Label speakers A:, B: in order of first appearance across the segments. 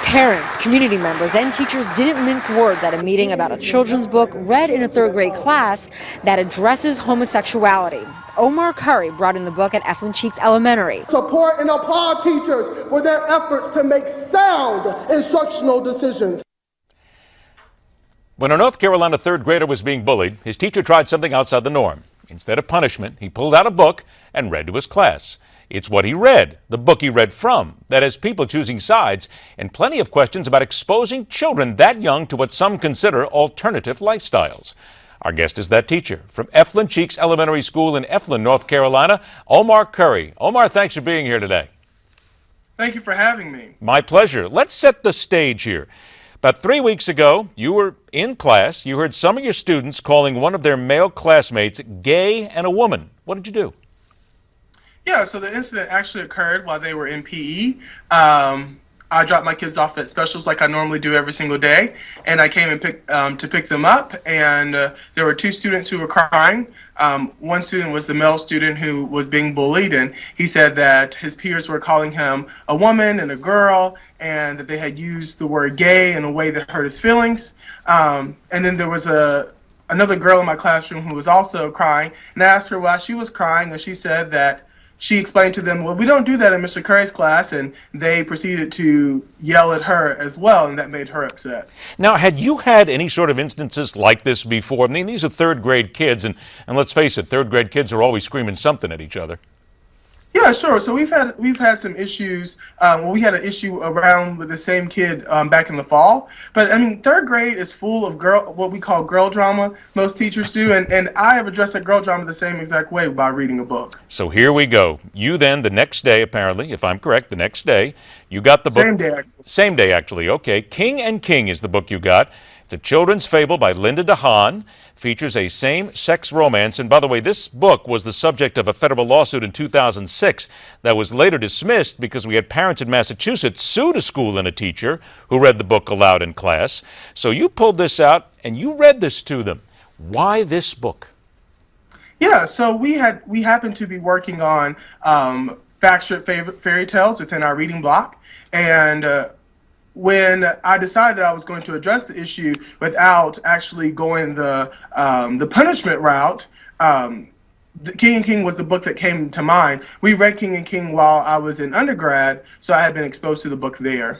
A: Parents, community members, and teachers didn't mince words at a meeting about a children's book read in a third grade class that addresses homosexuality. Omar Currie brought in the book at Efland-Cheeks Elementary.
B: Support and applaud teachers for their efforts to make sound instructional decisions.
C: When a North Carolina third grader was being bullied, his teacher tried something outside the norm. Instead of punishment, he pulled out a book and read to his class. It's what he read, the book he read from, that has people choosing sides, and plenty of questions about exposing children that young to what some consider alternative lifestyles. Our guest is that teacher from Efland-Cheeks Elementary School in Efland, North Carolina, Omar Currie. Omar, thanks for being here today.
D: Thank you for having me.
C: My pleasure. Let's set the stage here. About 3 weeks ago, you were in class. You heard some of your students calling one of their male classmates gay and a woman. What did you do?
D: Yeah, so the incident actually occurred while they were in PE. I dropped my kids off at specials like I normally do every single day, and I came and to pick them up, and there were two students who were crying. One student was the male student who was being bullied, and he said that his peers were calling him a woman and a girl, and that they had used the word gay in a way that hurt his feelings. And then there was another girl in my classroom who was also crying, and I asked her why she was crying, and she said that she explained to them, well, we don't do that in Mr. Curry's class, and they proceeded to yell at her as well, and that made her upset.
C: Now, had you had any sort of instances like this before? I mean, these are third grade kids, and let's face it, third grade kids are always screaming something at each other.
D: Yeah, sure. So we've had some issues. We had an issue around with the same kid back in the fall. But I mean, third grade is full of what we call girl drama. Most teachers do, and I have addressed that girl drama the same exact way by reading a book.
C: So here we go. You then, the next day, apparently, if I'm correct, the next day, you got the book.
D: Same day.
C: Same day, actually. Okay. King and King is the book you got. It's a children's fable by Linda DeHaan. Features a same-sex romance. And by the way, this book was the subject of a federal lawsuit in 2006 that was later dismissed because we had parents in Massachusetts sued a school and a teacher who read the book aloud in class. So you pulled this out and you read this to them. Why this book?
D: Yeah, so we happened to be working on fact strip fairy tales within our reading block, and when I decided that I was going to address the issue without actually going the punishment route, King and King was the book that came to mind. We read King and King while I was in undergrad, so I had been exposed to the book there.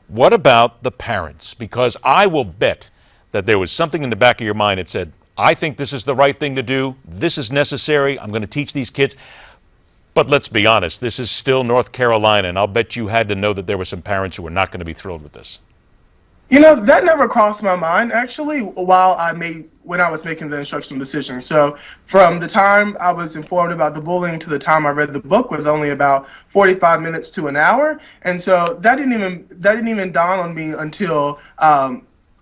C: What about the parents? Because I will bet that there was something in the back of your mind that said, I think this is the right thing to do, this is necessary, I'm going to teach these kids. But let's be honest, this is still North Carolina, and I'll bet you had to know that there were some parents who were not going to be thrilled with this.
D: You know, that never crossed my mind, actually, when I was making the instructional decision. So from the time I was informed about the bullying to the time I read the book was only about 45 minutes to an hour. And so that didn't even dawn on me until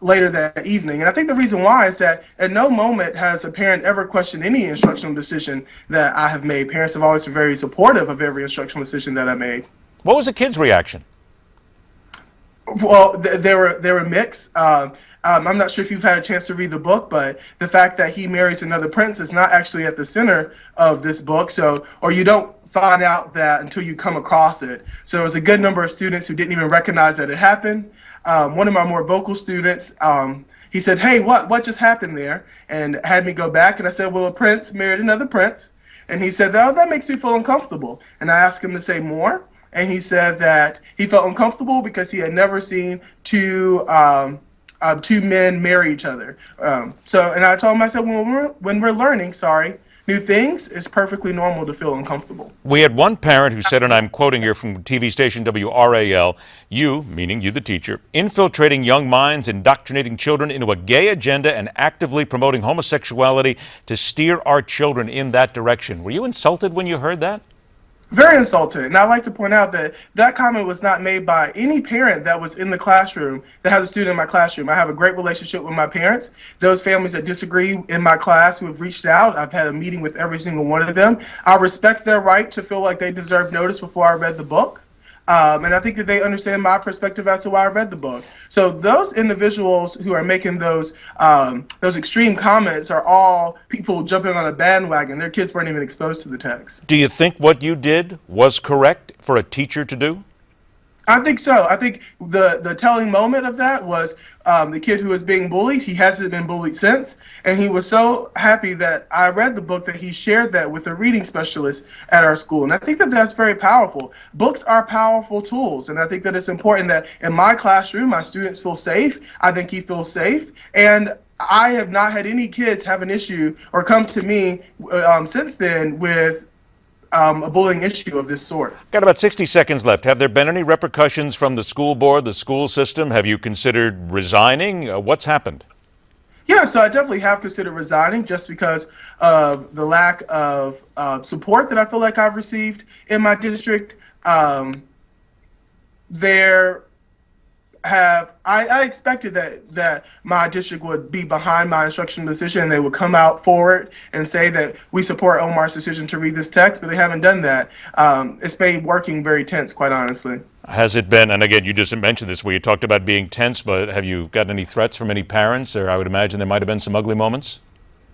D: later that evening. And I think the reason why is that at no moment has a parent ever questioned any instructional decision that I have made. Parents have always been very supportive of every instructional decision that I made.
C: What was the kid's reaction?
D: Well, they were mixed. I'm not sure if you've had a chance to read the book, but the fact that he marries another prince is not actually at the center of this book. Or you don't find out that until you come across it. So there was a good number of students who didn't even recognize that it happened. One of my more vocal students, he said, hey, what just happened there? And had me go back, and I said, well, a prince married another prince. And he said, oh, that makes me feel uncomfortable. And I asked him to say more, and he said that he felt uncomfortable because he had never seen two men marry each other. And I told him, I said, when we're learning, new things, it's perfectly normal to feel uncomfortable.
C: We had one parent who said, and I'm quoting here from TV station WRAL, you, meaning you the teacher, infiltrating young minds, indoctrinating children into a gay agenda and actively promoting homosexuality to steer our children in that direction. Were you insulted when you heard that?
D: Very insulted. And I'd like to point out that that comment was not made by any parent that was in the classroom that has a student in my classroom. I have a great relationship with my parents. Those families that disagree in my class who have reached out, I've had a meeting with every single one of them. I respect their right to feel like they deserve notice before I read the book. And I think that they understand my perspective as to why I read the book. So those individuals who are making those extreme comments are all people jumping on a bandwagon. Their kids weren't even exposed to the text.
C: Do you think what you did was correct for a teacher to do?
D: I think so. I think the telling moment of that was the kid who was being bullied. He hasn't been bullied since, and he was so happy that I read the book that he shared that with a reading specialist at our school. And I think that that's very powerful. Books are powerful tools, and I think that it's important that in my classroom, my students feel safe. I think he feels safe, and I have not had any kids have an issue or come to me since then with a bullying issue of this sort.
C: Got about 60 seconds left. Have there been any repercussions from the school board, the school system? Have you considered resigning? What's happened?
D: Yeah, so I definitely have considered resigning just because of the lack of support that I feel like I've received in my district. I expected that my district would be behind my instructional decision and they would come out forward and say that we support Omar's decision to read this text, but they haven't done that. It's made working very tense, quite honestly.
C: Has it been, and again, you just mentioned this where you talked about being tense, but have you gotten any threats from any parents, or I would imagine there might have been some ugly moments?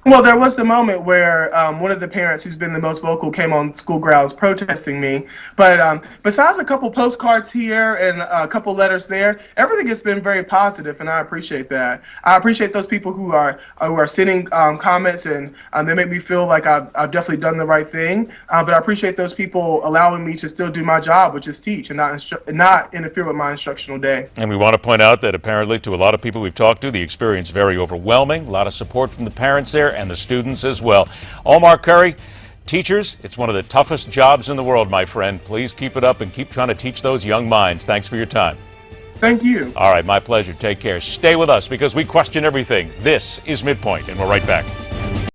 D: Well, there was the moment where one of the parents who's been the most vocal came on school grounds protesting me. But besides a couple postcards here and a couple letters there, everything has been very positive, and I appreciate that. I appreciate those people who are sending comments, and they make me feel like I've definitely done the right thing. But I appreciate those people allowing me to still do my job, which is teach and not interfere with my instructional day.
C: And we want to point out that apparently to a lot of people we've talked to, the experience very overwhelming. A lot of support from the parents there and the students as well. Omar Currie, teachers, it's one of the toughest jobs in the world, my friend. Please keep it up and keep trying to teach those young minds. Thanks for your time.
D: Thank you.
C: All right, my pleasure. Take care. Stay with us because we question everything. This is MidPoint, and we're right back.